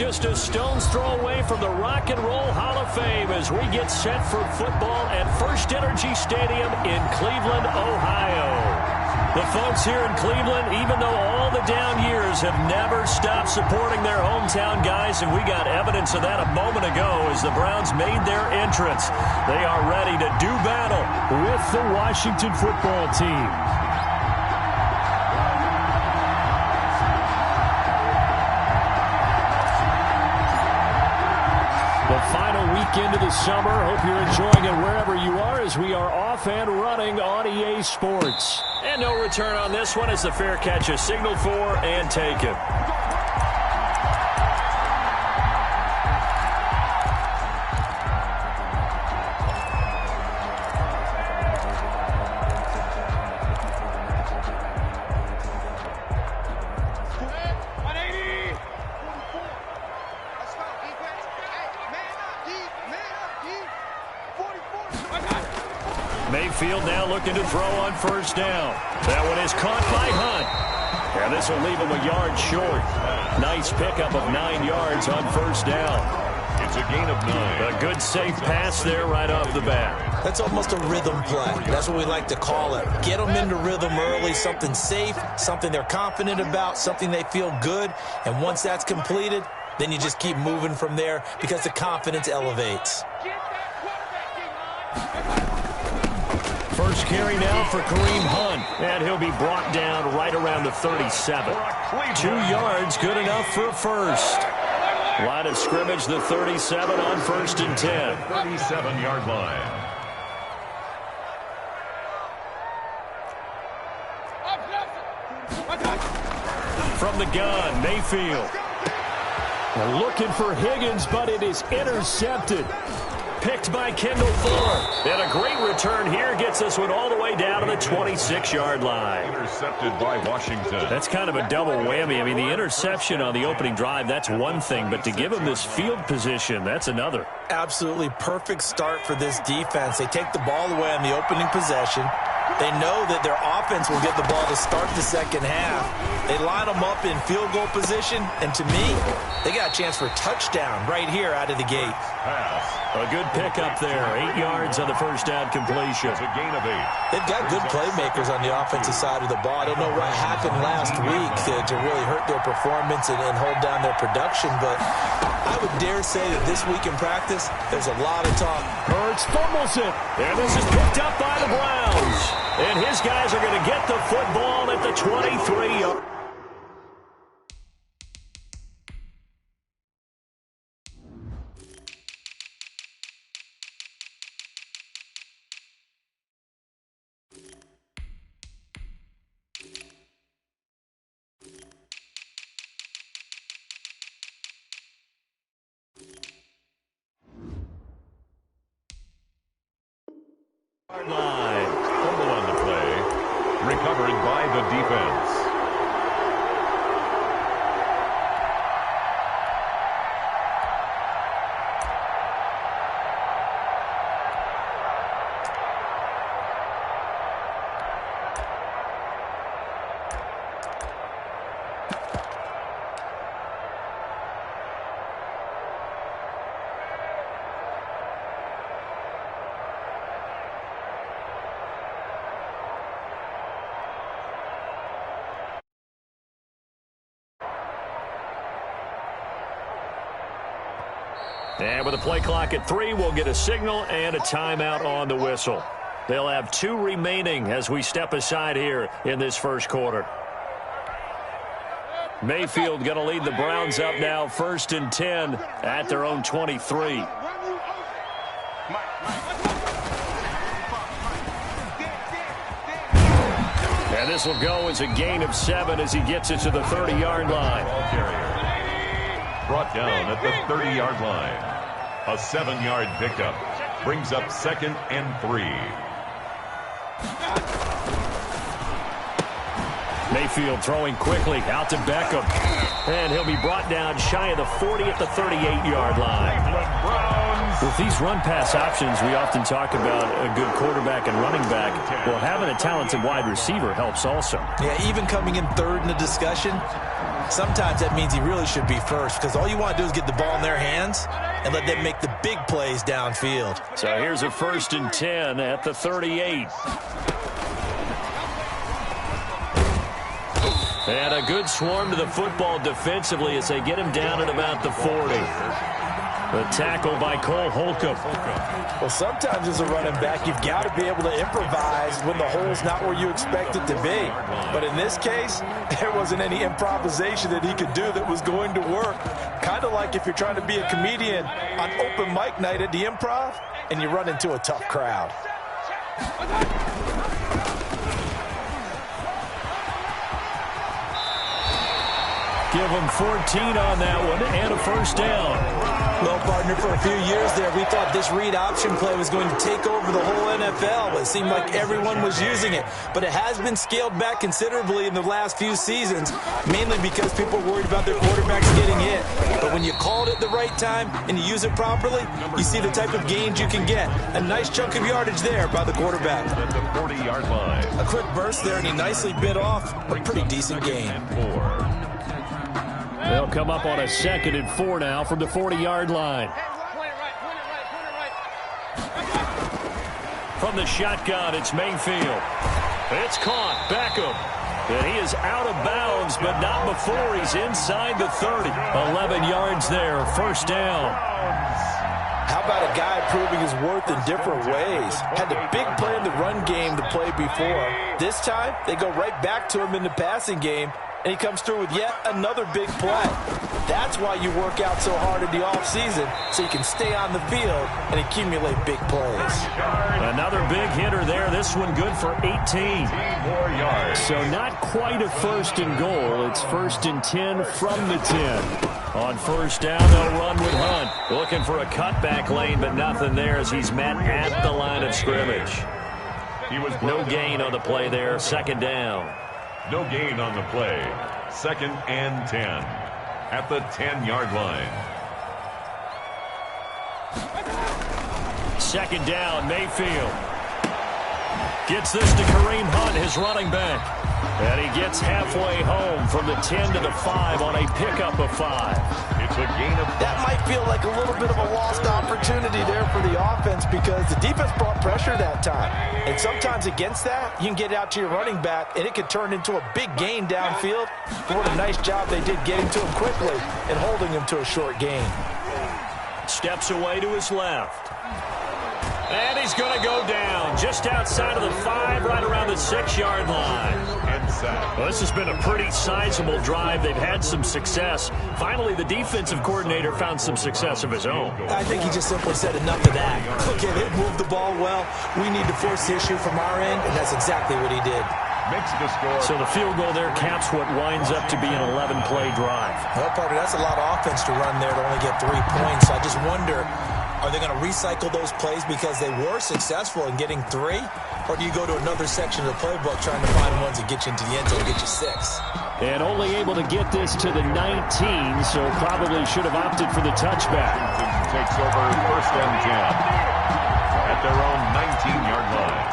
just a stone's throw away from the Rock and Roll Hall of Fame as we get set for football at First Energy Stadium in Cleveland, Ohio. The folks here in Cleveland, even though all the down years, have never stopped supporting their hometown guys, and we got evidence of that a moment ago as the Browns made their entrance. They are ready to do battle with the Washington football team. The final weekend of the summer. Hope you're enjoying it wherever you are as we are off and running on EA Sports. And no return on this one as the fair catch is signaled for and taken. Mayfield now looking to throw on first down. That one is caught by Hunt. And this will leave him a yard short. Nice pickup of 9 yards on first down. It's a gain of 9. A good safe pass there right off the bat. That's almost a rhythm play. That's what we like to call it. Get them into rhythm early, something safe, something they're confident about, something they feel good. And once that's completed, then you just keep moving from there because the confidence elevates. First carry now for Kareem Hunt, and he'll be brought down right around the 37. 2 yards, good enough for a first. Line of scrimmage, the 37 on 1st and 10. 37-yard line. From the gun, Mayfield. They're looking for Higgins, but it is intercepted. Picked by Kendall Fuller. And a great return here gets us one all the way down to the 26-yard line. Intercepted by Washington. That's kind of a double whammy. I mean, the interception on the opening drive, that's one thing. But to give him this field position, that's another. Absolutely perfect start for this defense. They take the ball away on the opening possession. They know that their offense will get the ball to start the second half. They line them up in field goal position, and to me, they got a chance for a touchdown right here out of the gate. A good pickup there. 8 yards on the first down completion. It's a gain of 8. They've got good playmakers on the offensive side of the ball. I don't know what happened last week to really hurt their performance and hold down their production, but I would dare say that this week in practice, there's a lot of talk. Hurts fumbles it. And this is picked up by the Browns. And his guys are going to get the football at the 23-yard. Line. Fumble on the play. Recovered by the defense. And with the play clock at 3, we'll get a signal and a timeout on the whistle. They'll have 2 remaining as we step aside here in this first quarter. Mayfield going to lead the Browns up now, 1st and 10 at their own 23. And this will go as a gain of 7 as he gets it to the 30-yard line. Brought down at the 30-yard line. A 7-yard pickup brings up 2nd and 3. Mayfield throwing quickly out to Beckham. And he'll be brought down shy of the 40 at the 38-yard line. With these run-pass options, we often talk about a good quarterback and running back. Well, having a talented wide receiver helps also. Yeah, even coming in third in the discussion, sometimes that means he really should be first, because all you want to do is get the ball in their hands and let them make the big plays downfield. So here's a 1st and 10 at the 38. And a good swarm to the football defensively as they get him down at about the 40. The tackle by Cole Holcomb. Well, sometimes as a running back, you've got to be able to improvise when the hole's not where you expect it to be. But in this case, there wasn't any improvisation that he could do that was going to work. Kind of like if you're trying to be a comedian on open mic night at the Improv and you run into a tough crowd. Give him 14 on that one and a 1st down. Well, partner, for a few years there, we thought this read option play was going to take over the whole NFL. It seemed like everyone was using it. But it has been scaled back considerably in the last few seasons, mainly because people are worried about their quarterbacks getting hit. But when you call it at the right time and you use it properly, you see the type of gains you can get. A nice chunk of yardage there by the quarterback. At the 40-yard line. A quick burst there, and he nicely bit off a pretty decent gain. They'll come up on a 2nd and 4 now from the 40-yard line. From the shotgun, it's Mayfield. It's caught. Beckham. And he is out of bounds, but not before he's inside the 30. 11 yards there, 1st down. How about a guy proving his worth in different ways? Had the big play in the run game to play before. This time, they go right back to him in the passing game, and he comes through with yet another big play. That's why you work out so hard in the offseason, so you can stay on the field and accumulate big plays. Another big hitter there. This one good for 18. more yards. So not quite a 1st and goal. It's 1st and 10 from the 10. On 1st down, they'll run with Hunt. Looking for a cutback lane, but nothing there as he's met at the line of scrimmage. No gain on the play there. 2nd down. No gain on the play. 2nd and 10 at the 10-yard line. 2nd down, Mayfield. Gets this to Kareem Hunt, his running back. And he gets halfway home from the 10 to the 5 on a pickup of 5. It's a gain of... That might feel like a little bit of a lost opportunity there for the offense because the defense brought pressure that time. And sometimes against that, you can get out to your running back, and it could turn into a big gain downfield. But what a nice job they did getting to him quickly and holding him to a short gain. Steps away to his left. And he's going to go down just outside of the 5, right around the 6-yard line. Well, this has been a pretty sizable drive. They've had some success. Finally, the defensive coordinator found some success of his own. I think he just simply said enough of that. Okay, they've moved the ball well. We need to force the issue from our end, and that's exactly what he did. Makes the score. So the field goal there caps what winds up to be an 11-play drive. Well, partner, that's a lot of offense to run there to only get 3 points. I just wonder, are they going to recycle those plays because they were successful in getting 3? Or do you go to another section of the playbook trying to find ones that get you into the end zone and get you 6? And only able to get this to the 19, so probably should have opted for the touchback. Takes over 1st and 10 at their own 19-yard line.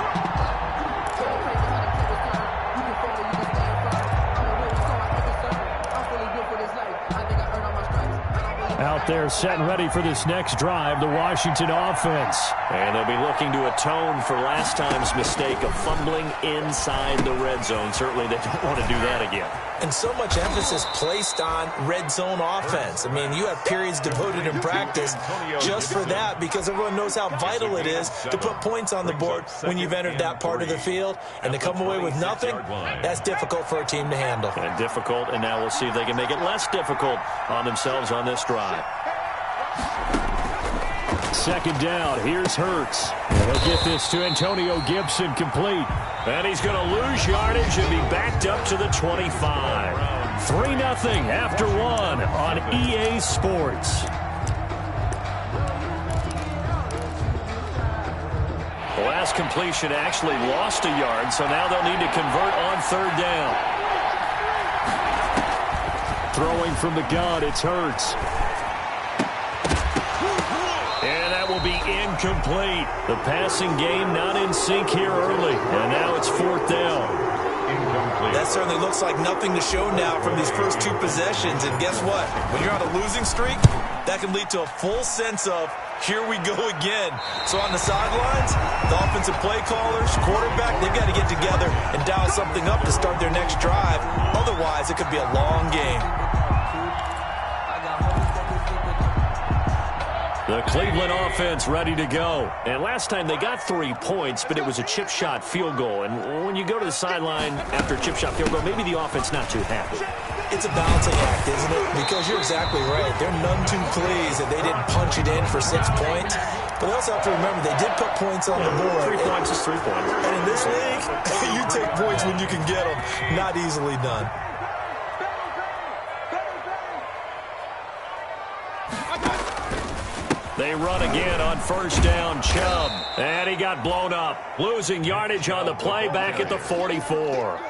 Out there set and ready for this next drive, the Washington offense. And they'll be looking to atone for last time's mistake of fumbling inside the red zone. Certainly they don't want to do that again. And so much emphasis placed on red zone offense. I mean, you have periods devoted in practice just for that because everyone knows how vital it is to put points on the board when you've entered that part of the field. And to come away with nothing, that's difficult for a team to handle. And difficult, and now we'll see if they can make it less difficult on themselves on this drive. 2nd down, here's Hurts. And he'll get this to Antonio Gibson complete. And he's going to lose yardage and be backed up to the 25. 3-0 after 1 on EA Sports. The last completion actually lost a yard, so now they'll need to convert on 3rd down. Throwing from the gun, it's Hurts. And that will be incomplete. The passing game not in sync here early. And now it's 4th down. incomplete. That certainly looks like nothing to show now from these first two possessions. And guess what? When you're on a losing streak, that can lead to a full sense of, here we go again. So on the sidelines, the offensive play callers, quarterback, they've got to get together and dial something up to start their next drive. Otherwise, it could be a long game. The Cleveland offense ready to go. And last time they got 3 points, but it was a chip shot field goal. And when you go to the sideline after a chip shot field goal, maybe the offense not too happy. It's a balancing act, isn't it? Because you're exactly right. They're none too pleased that they didn't punch it in for 6 points. But they also have to remember they did put points on the board. 3 points is 3 points. And in this league, you take points when you can get them. Not easily done. They run again on first down, Chubb. And he got blown up. Losing yardage on the play back at the 44.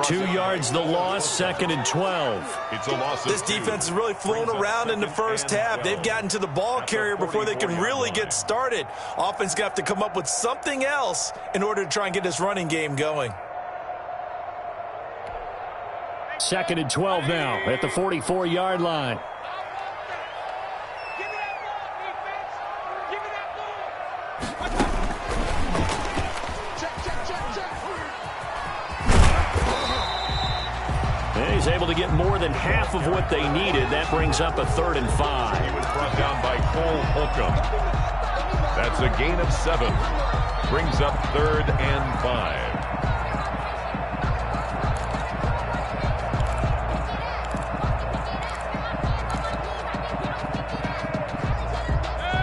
2 yards the loss, 2nd and 12. It's a loss. This defense has really flown around in the first half. They've gotten to the ball carrier before they can really get started. Offense got to come up with something else in order to try and get this running game going. 2nd and 12 now at the 44-yard line. He's able to get more than half of what they needed. That brings up a 3rd and 5. He was brought down by Cole Holcomb. That's a gain of 7. Brings up 3rd and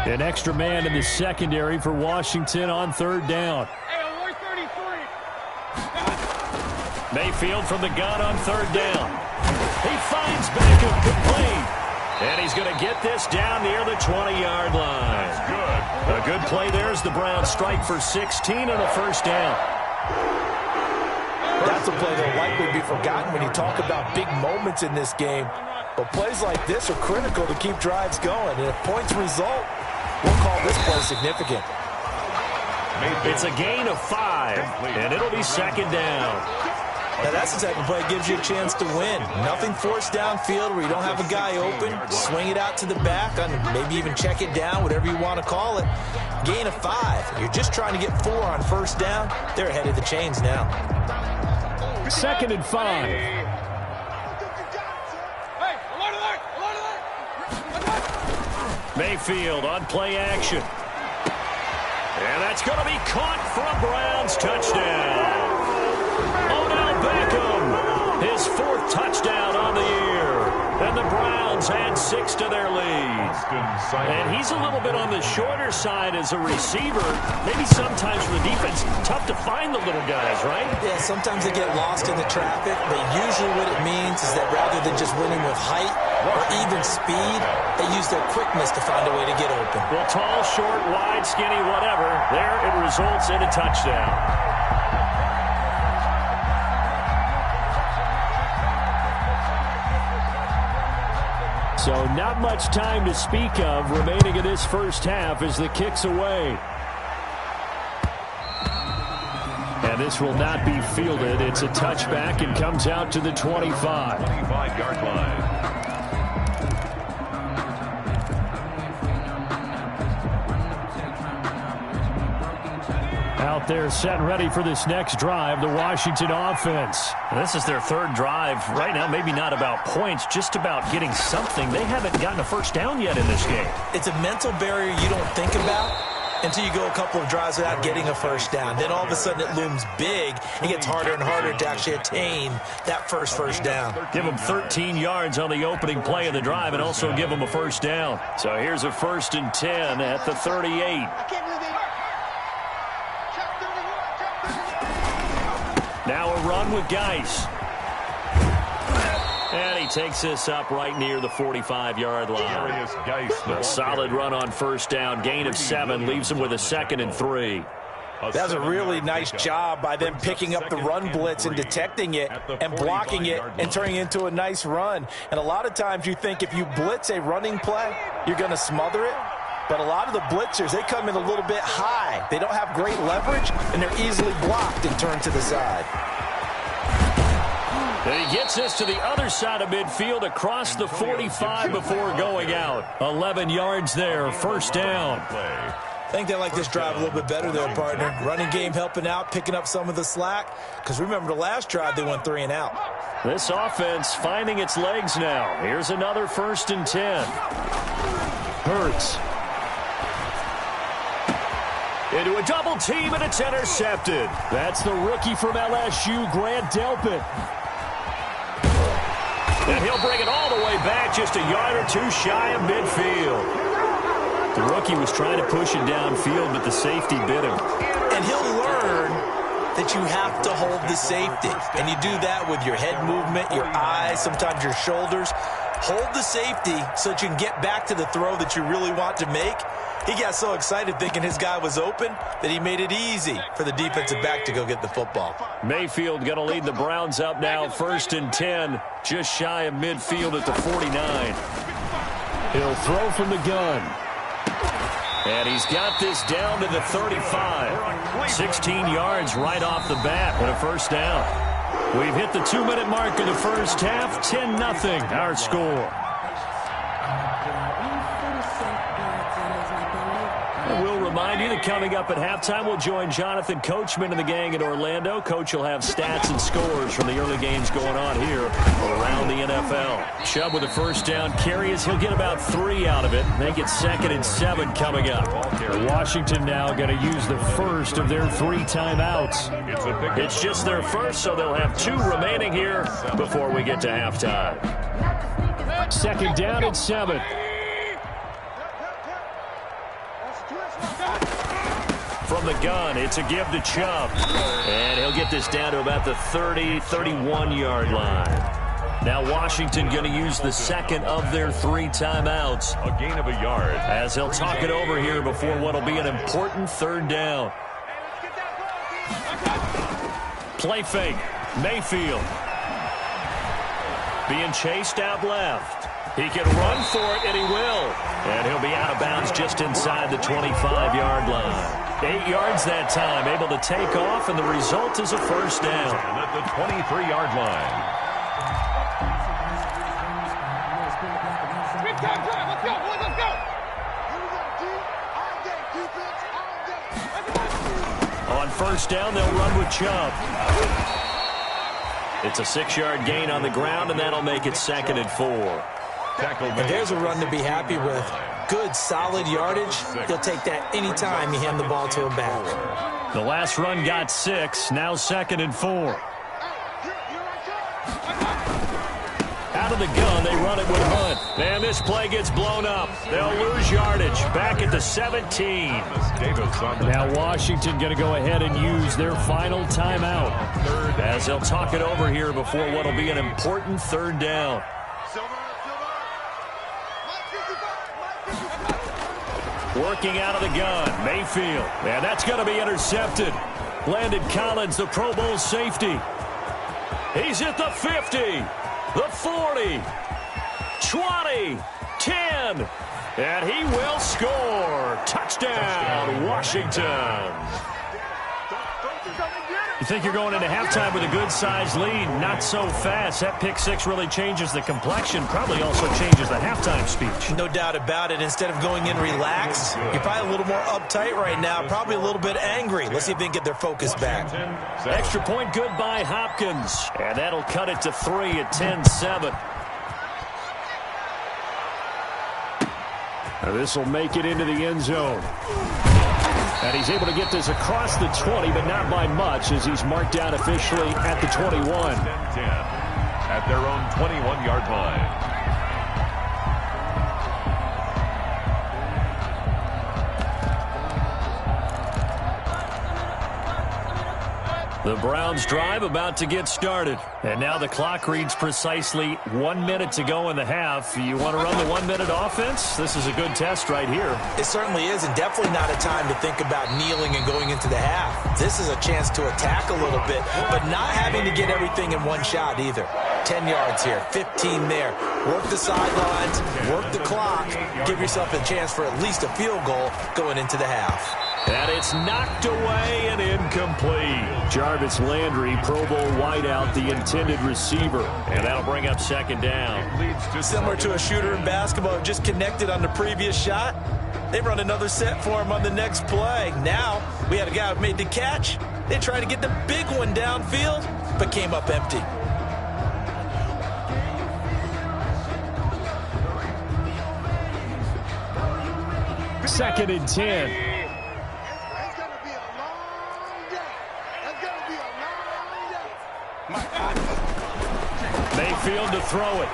5. An extra man in the secondary for Washington on 3rd down. Mayfield from the gun on 3rd down. He finds Beckham complete. And he's going to get this down near the 20-yard line. That's good. A good play there as the Browns strike for 16 and a 1st down. That's a play that will likely be forgotten when you talk about big moments in this game. But plays like this are critical to keep drives going. And if points result, we'll call this play significant. It's a gain of 5, and it'll be 2nd down. Now that's the type of play that gives you a chance to win. Nothing forced downfield where you don't have a guy open. Swing it out to the back, maybe even check it down, whatever you want to call it. Gain of 5. You're just trying to get 4 on 1st down. They're ahead of the chains now. 2nd and 5. Mayfield on play action. And that's going to be caught for a Browns touchdown. Odell Beckham, his 4th touchdown on the year. And the Browns add 6 to their lead. And he's a little bit on the shorter side as a receiver. Maybe sometimes for the defense, tough to find the little guys, right? Yeah, sometimes they get lost in the traffic, but usually what it means is that rather than just winning with height or even speed, they use their quickness to find a way to get open. Well, tall, short, wide, skinny, whatever, there it results in a touchdown. So not much time to speak of remaining in this first half as the kick's away. And this will not be fielded. It's a touchback and comes out to the 25. 25-yard line. Out there set and ready for this next drive, the Washington offense. This is their 3rd drive right now, maybe not about points, just about getting something. They haven't gotten a 1st down yet in this game. It's a mental barrier you don't think about until you go a couple of drives without getting a 1st down. Then all of a sudden it looms big. It gets harder and harder to actually attain that first down. Give them 13 yards on the opening play of the drive and also give them a 1st down. So here's a 1st and 10 at the 38. Now a run with Geis. And he takes this up right near the 45-yard line. A solid run on 1st down. Gain of 7 leaves him with a 2nd and 3. That's a really nice job by them picking up the run blitz and detecting it and blocking it and turning it into a nice run. And a lot of times you think if you blitz a running play, you're going to smother it. But a lot of the blitzers, they come in a little bit high. They don't have great leverage, and they're easily blocked and turned to the side. And he gets this to the other side of midfield across the 45 before going out. 11 yards there, first down. I think they like this drive a little bit better there, partner. Running game helping out, picking up some of the slack. Because remember, the last drive, they went 3 and out. This offense finding its legs now. Here's another 1st and 10. Hurts. Into a double team, and it's intercepted. That's the rookie from LSU, Grant Delpit. And he'll bring it all the way back, just a yard or two shy of midfield. The rookie was trying to push it downfield, but the safety bit him. And he'll learn that you have to hold the safety. And you do that with your head movement, your eyes, sometimes your shoulders. Hold the safety so that you can get back to the throw that you really want to make. He got so excited thinking his guy was open that he made it easy for the defensive back to go get the football. Mayfield going to lead the Browns up now, 1st and 10, just shy of midfield at the 49. He'll throw from the gun. And he's got this down to the 35. 16 yards right off the bat and a first down. We've hit the 2-minute mark of the first half. 10-0 our score. We'll remind you that coming up at halftime, we'll join Jonathan Coachman and the gang in Orlando. Coach will have stats and scores from the early games going on here around the NFL. Chubb with a first down carry as he'll get about 3 out of it. Make it 2nd and 7 coming up. Washington now going to use the first of their 3 timeouts. It's just their first, so they'll have 2 remaining here before we get to halftime. 2nd down and 7. From the gun, it's a give to Chubb. And he'll get this down to about the 30, 31-yard line. Now Washington going to use the 2nd of their 3 timeouts. A gain of a yard. As they'll talk it over here before what will be an important 3rd down. Play fake. Mayfield. Being chased out left. He can run for it, and he will. And he'll be out of bounds just inside the 25-yard line. 8 yards that time, able to take off, and the result is a first down. And at the 23-yard line. Big time drive. Let's go, boys. Let's go. On first down, they'll run with Chubb. It's a 6-yard gain on the ground, and that'll make it 2nd and 4. And there's a run to be happy with. Good, solid yardage. He'll take that anytime you hand the ball to him back. The last run got 6. Now 2nd and 4. Out of the gun, they run it with Hunt. And this play gets blown up. They'll lose yardage. Back at the 17. Now Washington going to go ahead and use their final timeout. As they'll talk it over here before what will be an important 3rd down. Working out of the gun, Mayfield. And that's going to be intercepted. Landon Collins, the Pro Bowl safety. He's at the 50, the 40, 20, 10. And he will score. Touchdown, Washington. You think you're going into halftime with a good-sized lead. Not so fast. That pick 6 really changes the complexion. Probably also changes the halftime speech. No doubt about it. Instead of going in relaxed, you're probably a little more uptight right now. Probably a little bit angry. Let's see if they can get their focus back. Extra point good by Hopkins. And that'll cut it to 3 at 10-7. Now this will make it into the end zone. And he's able to get this across the 20, but not by much, as he's marked down officially at the 21. 10 at their own 21-yard line. The Browns drive about to get started. And now the clock reads precisely 1 minute to go in the half. You want to run the 1-minute offense? This is a good test right here. It certainly is, and definitely not a time to think about kneeling and going into the half. This is a chance to attack a little bit, but not having to get everything in one shot either. 10 yards here, 15 there. Work the sidelines, work the clock, give yourself a chance for at least a field goal going into the half. And it's knocked away and incomplete. Jarvis Landry, Pro Bowl wideout, the intended receiver. And that'll bring up second down. Similar to a shooter in basketball, just connected on the previous shot. They run another set for him on the next play. Now, we had a guy who made the catch. They tried to get the big one downfield, but came up empty. Second and 10. Mayfield to throw it.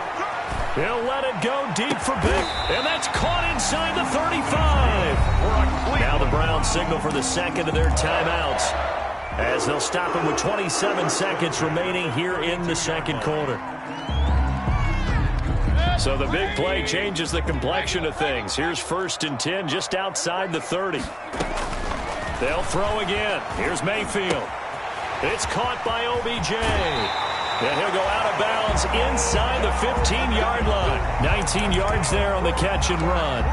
He'll let it go deep for big. And that's caught inside the 35. Now the Browns signal for the second of their timeouts, as they'll stop him with 27 seconds remaining here in the second quarter. So the big play changes the complexion of things. Here's first and 10 just outside the 30. They'll throw again. Here's Mayfield. It's caught by OBJ. And he'll go out of bounds inside the 15-yard line. 19 yards there on the catch and run.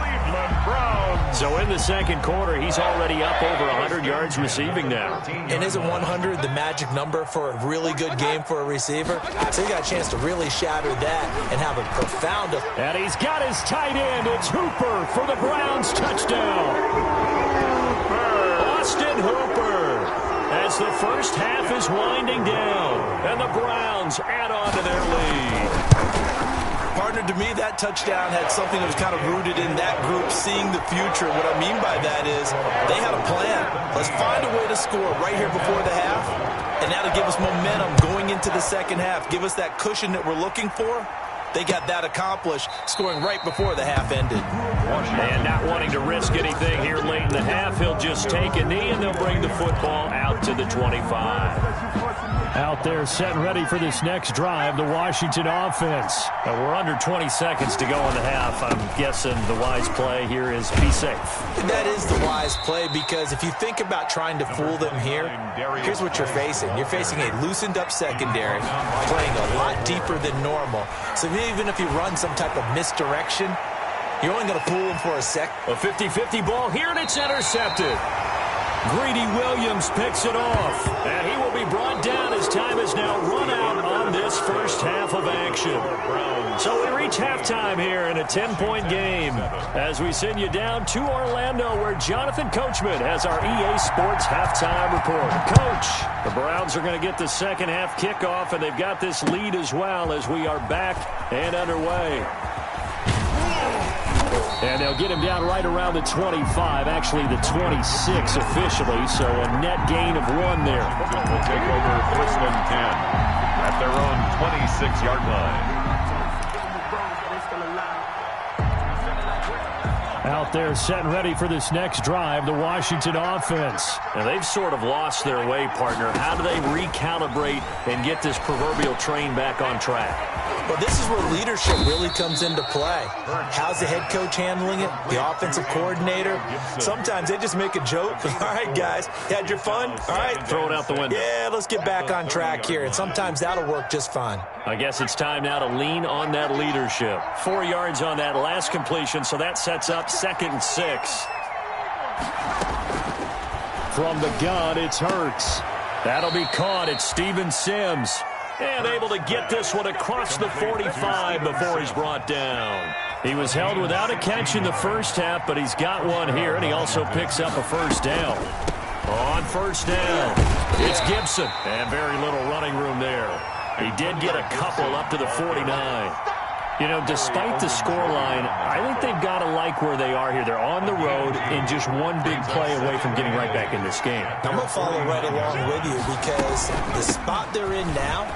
So in the second quarter, he's already up over 100 yards receiving now. And isn't 100 the magic number for a really good game for a receiver? So he got a chance to really shatter that and have a profound effect. And he's got his tight end. It's Hooper for the Browns touchdown. Austin Hooper. As the first half is winding down, and the Browns add on to their lead. Partner, to me, that touchdown had something that was kind of rooted in that group seeing the future. What I mean by that is they had a plan. Let's find a way to score right here before the half, and that'll give us momentum going into the second half. Give us that cushion that we're looking for. They got that accomplished, scoring right before the half ended. And not wanting to risk anything here late in the half, he'll just take a knee, and they'll bring the football out to the 25. Out there set and ready for this next drive, the Washington offense. We're under 20 seconds to go in the half. I'm guessing the wise play here is be safe. That is the wise play, because if you think about trying to fool them here, here's what you're facing. You're facing a loosened up secondary, playing a lot deeper than normal. So even if you run some type of misdirection, you're only going to fool them for a sec. A 50-50 ball here, and it's intercepted. Greedy Williams picks it off, and he will be brought down as time is now run out on this first half of action. So we reach halftime here in a 10-point game as we send you down to Orlando, where Jonathan Coachman has our EA Sports halftime report. Coach, the Browns are going to get the second half kickoff, and they've got this lead as well as we are back and underway. And they'll get him down right around the 25, actually the 26 officially, so a net gain of 1 there. Will take over first and 10 at their own 26-yard line. Out there set and ready for this next drive, the Washington offense. And they've sort of lost their way, partner. How do they recalibrate and get this proverbial train back on track? Well, this is where leadership really comes into play. How's the head coach handling it? The offensive coordinator? Sometimes they just make a joke. All right, guys, you had your fun? All right. Throw it out the window. Yeah, let's get back on track here. And sometimes that'll work just fine. I guess it's time now to lean on that leadership. 4 yards on that last completion, so that sets up 2nd and 6. From the gun, it's Hurts. That'll be caught. It's Steven Sims. And able to get this one across the 45 before he's brought down. He was held without a catch in the first half, but he's got one here, and he also picks up a first down. On first down, it's Gibson, and very little running room there. He did get a couple up to the 49. You know, despite the scoreline, I think they've got to like where they are here. They're on the road and just one big play away from getting right back in this game. I'm going to follow right along with you, because the spot they're in now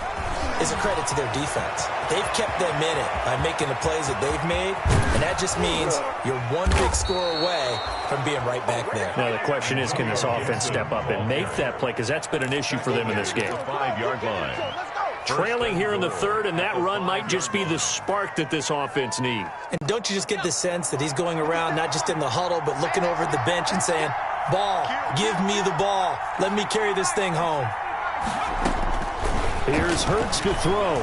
is a credit to their defense. They've kept them in it by making the plays that they've made, and that just means you're one big score away from being right back there. Now the question is, can this offense step up and make that play, because that's been an issue for them in this game. 5-yard line. Trailing here in the third, and that run might just be the spark that this offense needs. And don't you just get the sense that he's going around not just in the huddle, but looking over at the bench and saying, ball, give me the ball. Let me carry this thing home. Here's Hurts to throw.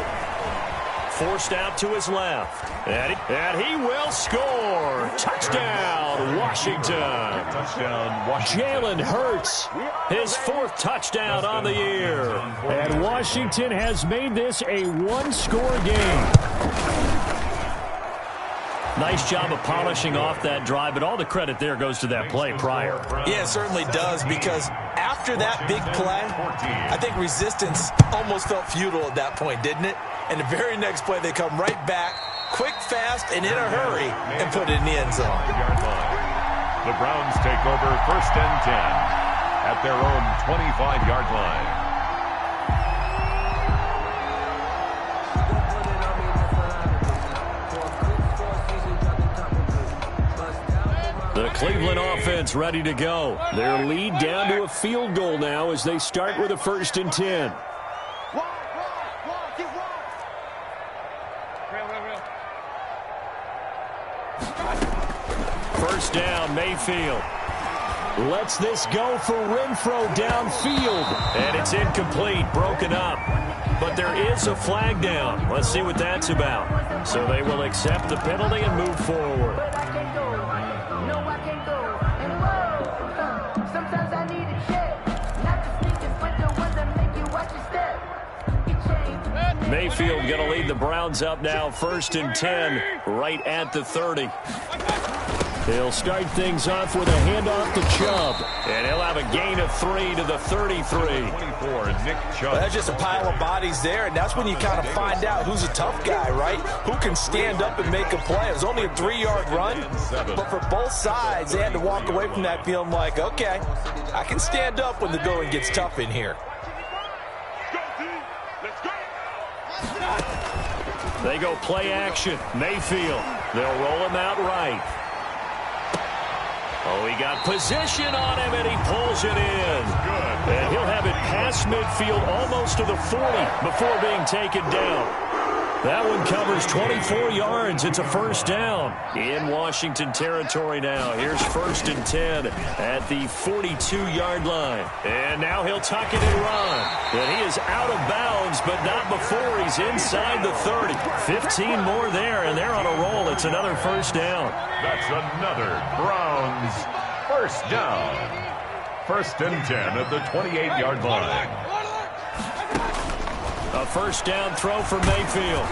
forced out to his left. And he will score. Touchdown, Washington. Touchdown, Washington. Jalen Hurts, his 4th touchdown on the year. And Washington has made this a one-score game. Nice job of polishing off that drive, but all the credit there goes to that play prior. Yeah, it certainly does, because after that big play, I think resistance almost felt futile at that point, didn't it? And the very next play, they come right back, quick, fast, and in a hurry, and put it in the end zone. The Browns take over 1st and 10 at their own 25-yard line. The Cleveland offense ready to go. Their lead down to a field goal now as they start with a 1st and 10. First down, Mayfield. Lets this go for Renfro downfield. And it's incomplete, broken up. But there is a flag down. Let's see what that's about. So they will accept the penalty and move forward. Mayfield going to lead the Browns up now, 1st and 10, right at the 30. He'll start things off with a handoff to Chubb. And he'll have a gain of 3 to the 33. 24, Nick Chubb. Well, that's just a pile of bodies there, and that's when you kind of find out who's a tough guy, right? Who can stand up and make a play. It was only a 3-yard run, but for both sides, they had to walk away from that feeling like, okay, I can stand up when the going gets tough in here. They go play action. Mayfield. They'll roll him out right. Oh, he got position on him, and he pulls it in. And he'll have it past midfield almost to the 40 before being taken down. That one covers 24 yards. It's a first down in Washington territory now. Here's 1st and 10 at the 42-yard line. And now he'll tuck it and run. And he is out of bounds, but not before he's inside the 30. 15 more there, and they're on a roll. It's another first down. That's another Browns first down. 1st and 10 at the 28-yard line. A first down throw for Mayfield.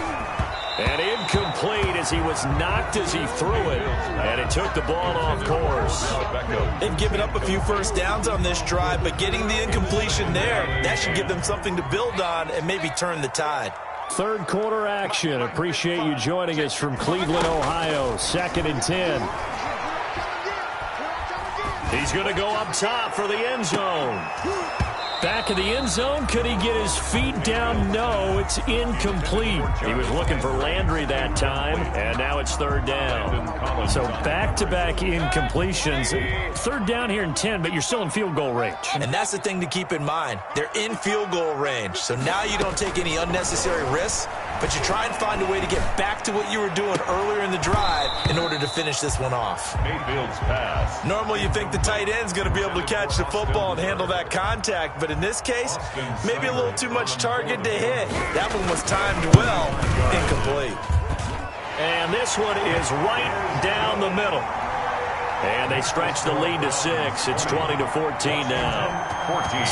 And incomplete as he was knocked as he threw it. And it took the ball off course. They've given up a few first downs on this drive, but getting the incompletion there, that should give them something to build on and maybe turn the tide. Third quarter action. Appreciate you joining us from Cleveland, Ohio. 2nd and 10. He's going to go up top for the end zone. Back of the end zone. Could he get his feet down? No, it's incomplete. He was looking for Landry that time, and now it's 3rd down. So back-to-back incompletions. 3rd down here and 10, but you're still in field goal range. And that's the thing to keep in mind. They're in field goal range, so now you don't take any unnecessary risks, but you try and find a way to get back to what you were doing earlier in the drive in order to finish this one off. Mayfield's pass. Normally you think the tight end's going to be able to catch the football and handle that contact, but in this case, maybe a little too much target to hit. That one was timed well, incomplete. And this one is right down the middle. And they stretch the lead to 6. It's 20-14 now.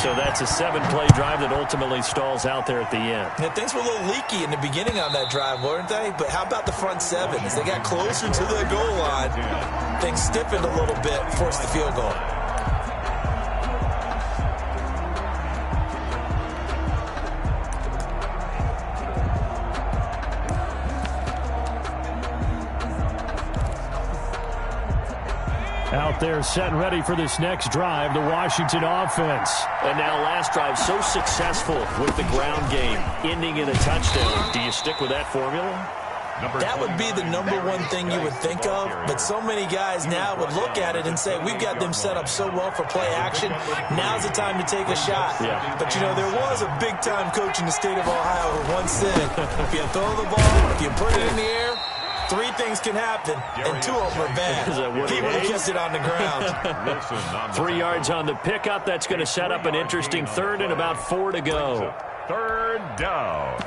So that's a 7-play drive that ultimately stalls out there at the end. Yeah, things were a little leaky in the beginning on that drive, weren't they? But how about the front 7? As they got closer to the goal line, things stiffened a little bit, forced the field goal. Out there set and ready for this next drive, the Washington offense. And now last drive so successful with the ground game, ending in a touchdown. Do you stick with that formula? That would be the number one thing you would think of, but so many guys now would look at it and say, we've got them set up so well for play action, now's the time to take a shot. Yeah. But, you know, there was a big-time coach in the state of Ohio who once said, if you throw the ball, if you put it in the air, 3 things can happen, and 2 of them are bad. He would have kept it on the ground. 3 yards on the pickup. That's going to set up an interesting 3rd and about 4 to go. 3rd down.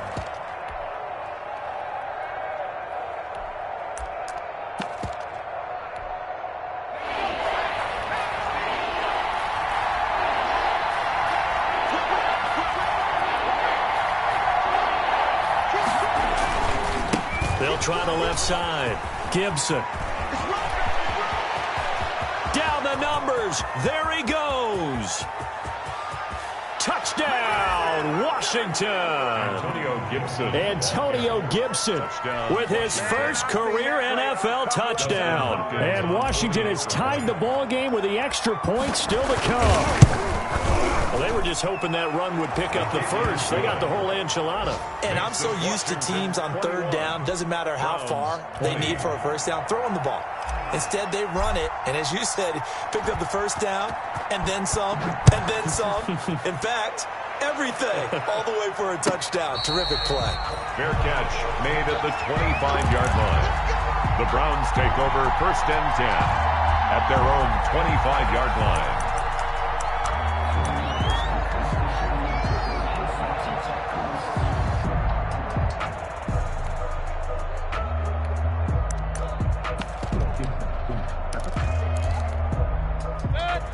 try the left side. Gibson. Down the numbers. There he goes. Touchdown, Washington. Antonio Gibson with his first career NFL touchdown. And Washington has tied the ball game with the extra point still to come. Well, they were just hoping that run would pick up the first. They got the whole enchilada. And I'm so used to teams on third down, doesn't matter how far they need for a first down, throwing the ball. Instead, they run it, and as you said, picked up the first down, and then some, and then some. In fact, everything, all the way for a touchdown. Terrific play. Fair catch made at the 25-yard line. The Browns take over 1st and 10 at their own 25-yard line.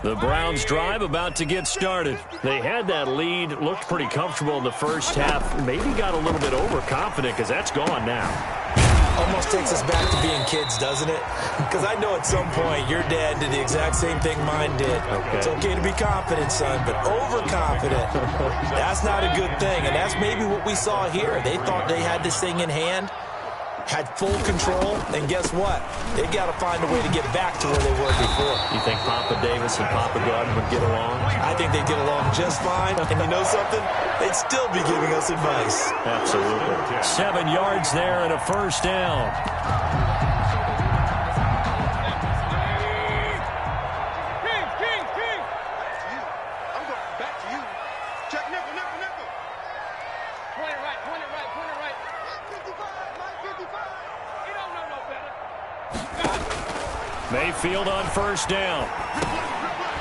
The Browns drive about to get started. They had that lead, looked pretty comfortable in the first half, maybe got a little bit overconfident because that's gone now. Almost takes us back to being kids, doesn't it? Because I know at some point your dad did the exact same thing mine did. Okay. It's okay to be confident, son, but overconfident, that's not a good thing. And that's maybe what we saw here. They thought they had this thing in hand, had full control, and guess what? They got to find a way to get back to where they were before. You think Papa Davis and Papa Gordon would get along? I think they'd get along just fine. And you know something? They'd still be giving us advice. Absolutely. 7 yards there and a first down. I'm going back to you. Check nickel. Point it right. 55. You don't know no better. Mayfield on first down.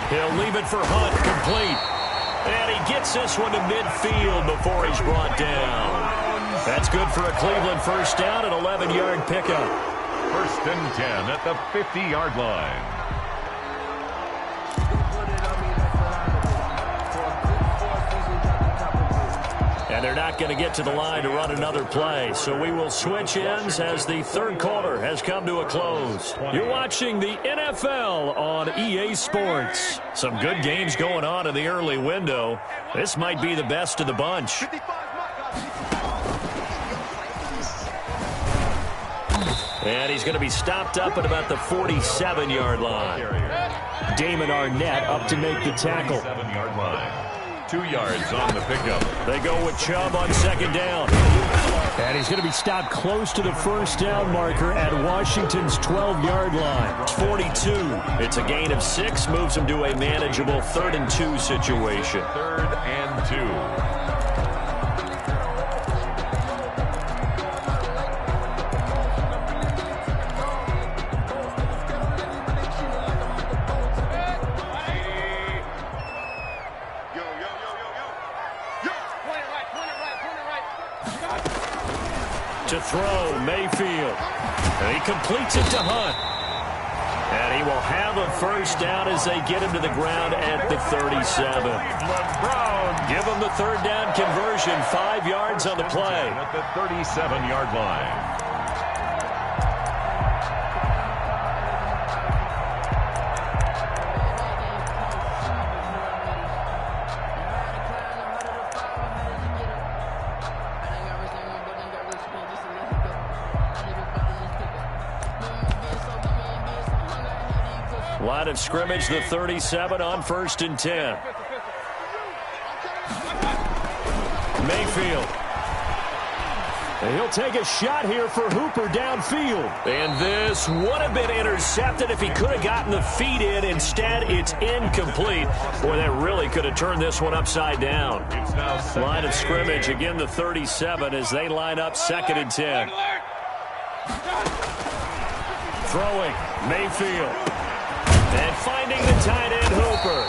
He'll leave it for Hunt, complete. And he gets this one to midfield before he's brought down. That's good for a Cleveland first down, an 11-yard pickup. 1st and 10 at the 50-yard line. And they're not going to get to the line to run another play. So we will switch ends as the third quarter has come to a close. You're watching the NFL on EA Sports. Some good games going on in the early window. This might be the best of the bunch. And he's going to be stopped up at about the 47-yard line. Damon Arnett up to make the tackle. 7-yard line. 2 yards on the pickup. They go with Chubb on second down. And he's going to be stopped close to the first down marker at Washington's 12-yard line. It's 42. It's a gain of 6. Moves him to a manageable 3rd and 2 situation. 3rd and 2. To throw, Mayfield. And he completes it to Hunt. And he will have a first down as they get him to the ground at the 37. Give him the third down conversion, 5 yards on the play. At the 37-yard line. Line of scrimmage, the 37 on 1st and 10. Mayfield. And he'll take a shot here for Hooper downfield. And this would have been intercepted if he could have gotten the feet in. Instead, it's incomplete. Boy, that really could have turned this one upside down. Line of scrimmage, again the 37 as they line up 2nd and 10. Throwing, Mayfield. And finding the tight end, Hooper.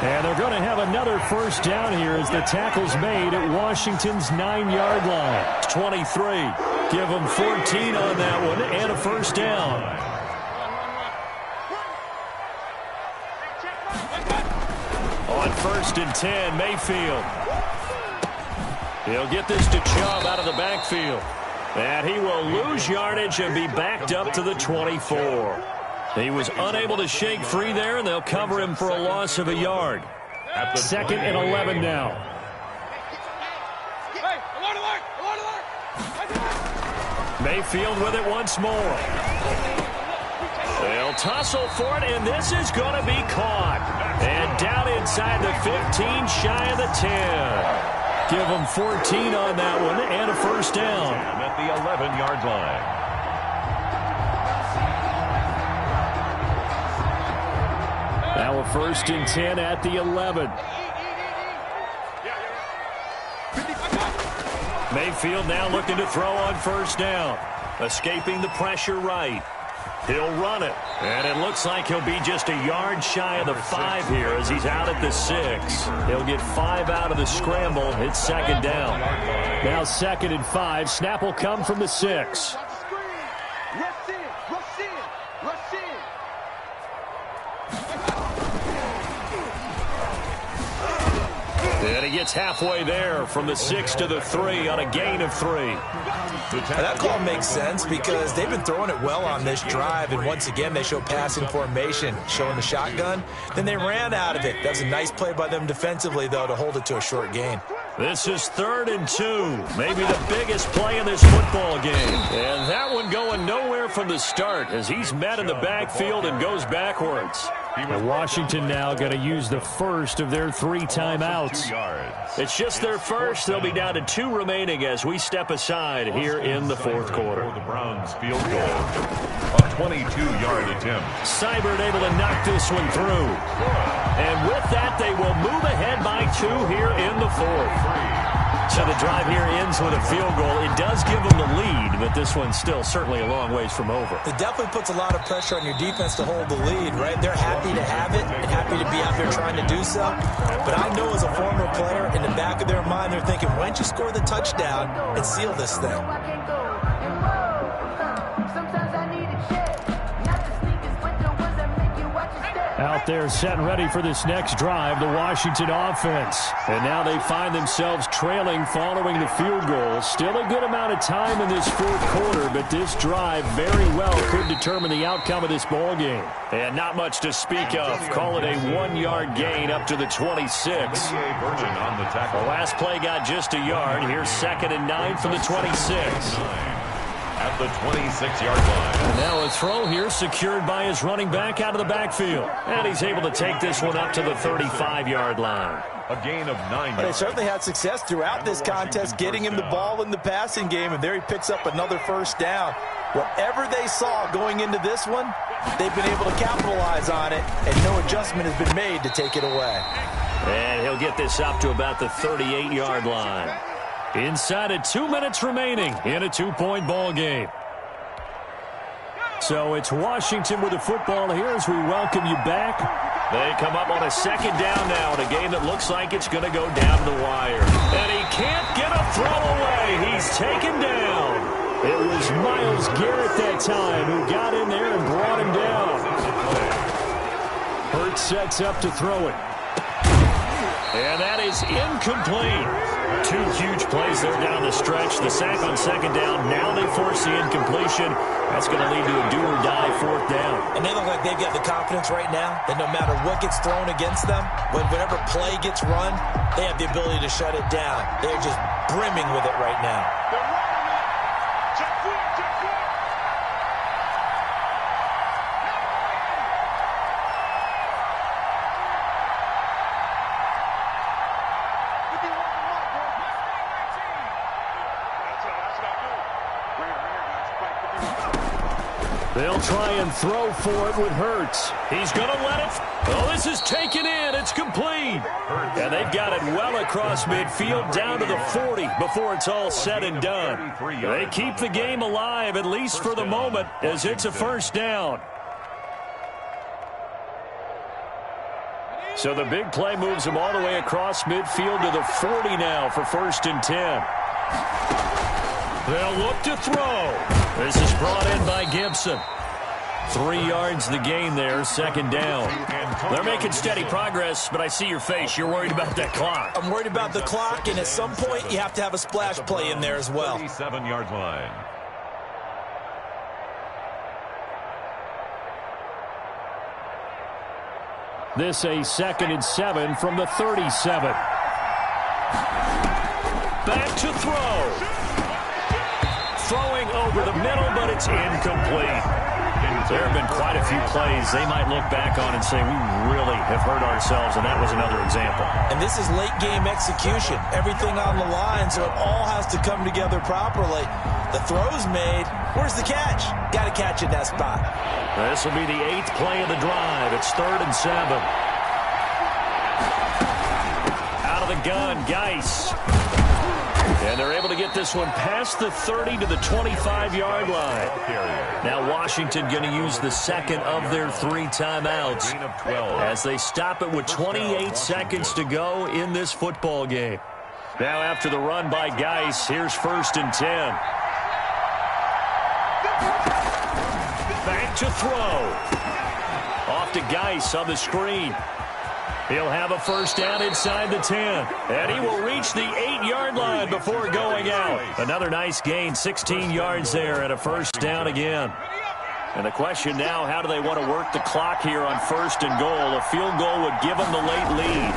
And they're going to have another first down here as the tackle's made at Washington's 9-yard line. 23. Give them 14 on that one and a first down. On 1st and 10, Mayfield. He'll get this to Chubb out of the backfield. And he will lose yardage and be backed up to the 24. He was unable to shake free there, and they'll cover him for a loss of a yard. 2nd and 11 now. Mayfield with it once more. They'll tussle for it, and this is going to be caught. And down inside the 15, shy of the 10. Give them 14 on that one, and a first down. At the 11-yard line. Now a 1st and 10 at the 11. Mayfield now looking to throw on 1st down. Escaping the pressure right. He'll run it. And it looks like he'll be just a yard shy of the 5 here as he's out at the 6. He'll get 5 out of the scramble. It's 2nd down. Now 2nd and 5. Snap will come from the 6. And he gets halfway there from the 6 to the 3 on a gain of 3. That call makes sense because they've been throwing it well on this drive, and once again they show passing formation, showing the shotgun. Then they ran out of it. That was a nice play by them defensively, though, to hold it to a short gain. This is 3rd and 2, maybe the biggest play in this football game. And that one going nowhere from the start as he's met in the backfield and goes backwards. And Washington now going to use the first of their 3 timeouts. It's just their first. They'll be down to 2 remaining as we step aside here in the 4th quarter. The Browns field goal. A 22-yard attempt. Seibert able to knock this one through. And with that, they will move ahead by 2 here in the 4th. So the drive here ends with a field goal. It does give them the lead, but this one's still certainly a long ways from over. It definitely puts a lot of pressure on your defense to hold the lead, right? They're happy to have it and happy to be out there trying to do so. But I know as a former player, in the back of their mind, they're thinking, why don't you score the touchdown and seal this thing? Out there set and ready for this next drive, the Washington offense. And now they find themselves trailing following the field goal. Still a good amount of time in this 4th quarter, but this drive very well could determine the outcome of this ball game. And not much to speak of. Call it a 1-yard gain up to the 26. The last play got just a yard. Here's 2nd and 9 from the 26. At the 26-yard line. And now a throw here secured by his running back out of the backfield. And he's able to take this one up to the 35-yard line. A gain of 9 yards. They certainly had success throughout this contest getting him the ball in the passing game, and there he picks up another 1st down. Whatever they saw going into this one, they've been able to capitalize on it, and no adjustment has been made to take it away. And he'll get this up to about the 38-yard line. Inside of 2 minutes remaining in a 2-point ball game. So it's Washington with the football here as we welcome you back. They come up on a 2nd down now in a game that looks like it's going to go down the wire. And he can't get a throw away. He's taken down. It was Myles Garrett that time who got in there and brought him down. Hurts sets up to throw it. And that is incomplete. 2 huge plays there down the stretch. The sack on 2nd down. Now they force the incompletion. That's going to lead to a do-or-die 4th down. And they look like they've got the confidence right now that no matter what gets thrown against them, whenever play gets run, they have the ability to shut it down. They're just brimming with it right now. They'll try and throw for it with Hurts. He's going to let it. Oh, this is taken in. It's complete. And they've got it well across midfield down to the 40 before it's all said and done. They keep the game alive, at least for the moment, as it's a 1st down. So the big play moves them all the way across midfield to the 40 now for 1st and 10. They'll look to throw. This is brought in by Gibson. 3 yards the gain there, 2nd down. They're making steady progress, but I see your face. You're worried about that clock. I'm worried about the clock, and at some point you have to have a splash play in there as well. 37-yard line. This a 2nd and 7 from the 37. Back to throw. Throwing over the middle, but it's incomplete. There have been quite a few plays they might look back on and say, we really have hurt ourselves, and that was another example. And this is late-game execution. Everything on the line, so it all has to come together properly. The throw's made. Where's the catch? Got to catch in that spot. This will be the 8th play of the drive. It's 3rd and 7. Out of the gun, Geis. And they're able to get this one past the 30 to the 25-yard line. Now Washington going to use the 2nd of their 3 timeouts as they stop it with 28 seconds to go in this football game. Now after the run by Geis, here's 1st and 10. Back to throw. Off to Geis on the screen. He'll have a 1st down inside the 10. And he will reach the 8-yard line before going out. Another nice gain, 16 yards there, and a 1st down again. And the question now, how do they want to work the clock here on 1st and goal? A field goal would give them the late lead.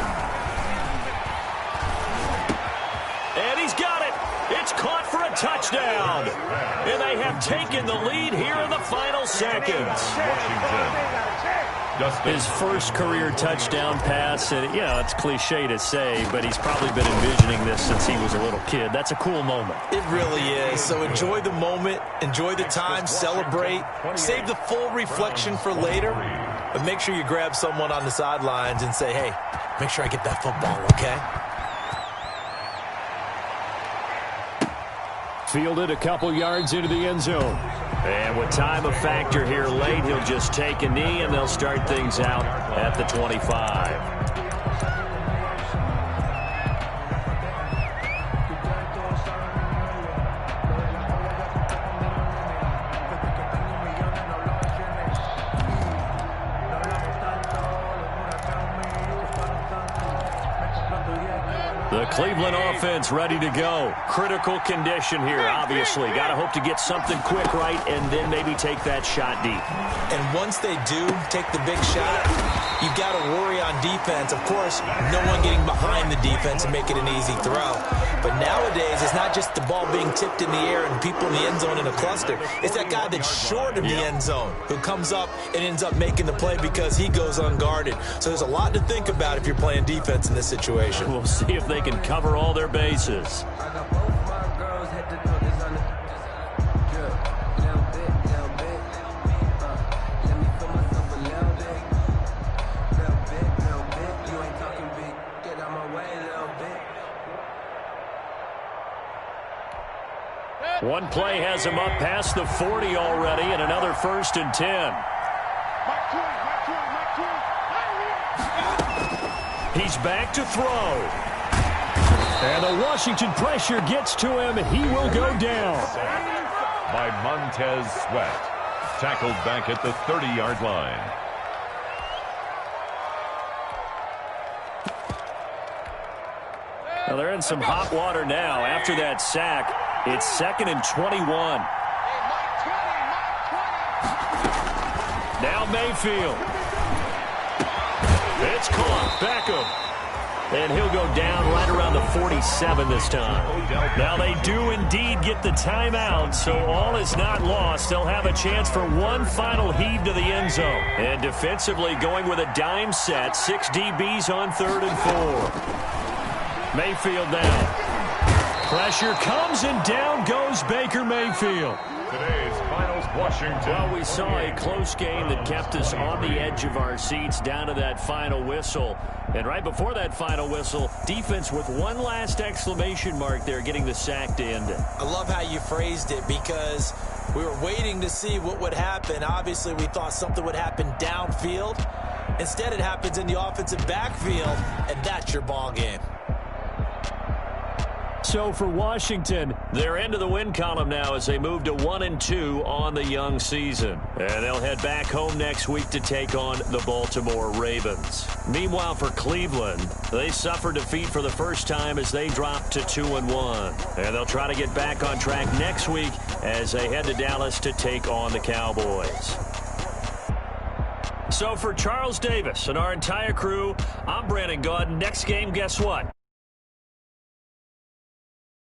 And he's got it. It's caught for a touchdown. And they have taken the lead here in the final seconds. His first career touchdown pass, and it's cliche to say, but he's probably been envisioning this since he was a little kid. That's a cool moment. It really is. So enjoy the moment, enjoy the time, celebrate, save the full reflection for later, but make sure you grab someone on the sidelines and say, hey, make sure I get that football, okay? Fielded a couple yards into the end zone. And with time a factor here late, he'll just take a knee, and they'll start things out at the 25. The Cleveland offense ready to go. Critical condition here, obviously. Got to hope to get something quick right and then maybe take that shot deep. And once they do take the big shot, you've got to worry on defense. Of course, no one getting behind the defense and make it an easy throw. But nowadays, it's not just the ball being tipped in the air and people in the end zone in a cluster. It's that guy that's short of the end zone who comes up and ends up making the play because he goes unguarded. So there's a lot to think about if you're playing defense in this situation. We'll see if they can cover all their bases. One play has him up past the 40 already, and another 1st and 10. He's back to throw. And the Washington pressure gets to him. He will go down. By Montez Sweat. Tackled back at the 30-yard line. Well, they're in some hot water now. After that sack, it's 2nd and 21. Now Mayfield. It's caught. Beckham. And he'll go down right around the 47 this time. Now they do indeed get the timeout, so all is not lost. They'll have a chance for one final heave to the end zone. And defensively going with a dime set, 6 DBs on 3rd and 4. Mayfield now. Pressure comes, and down goes Baker Mayfield. Today's finals, Washington. Well, we saw a close game that kept us on the edge of our seats down to that final whistle. And right before that final whistle, defense with one last exclamation mark there, getting the sack to end it. I love how you phrased it because we were waiting to see what would happen. Obviously, we thought something would happen downfield. Instead, it happens in the offensive backfield, and that's your ball game. So for Washington, they're into the win column now as they move to 1-2 on the young season. And they'll head back home next week to take on the Baltimore Ravens. Meanwhile, for Cleveland, they suffered defeat for the first time as they dropped to 2-1. And they'll try to get back on track next week as they head to Dallas to take on the Cowboys. So for Charles Davis and our entire crew, I'm Brandon Gaudin. Next game, guess what?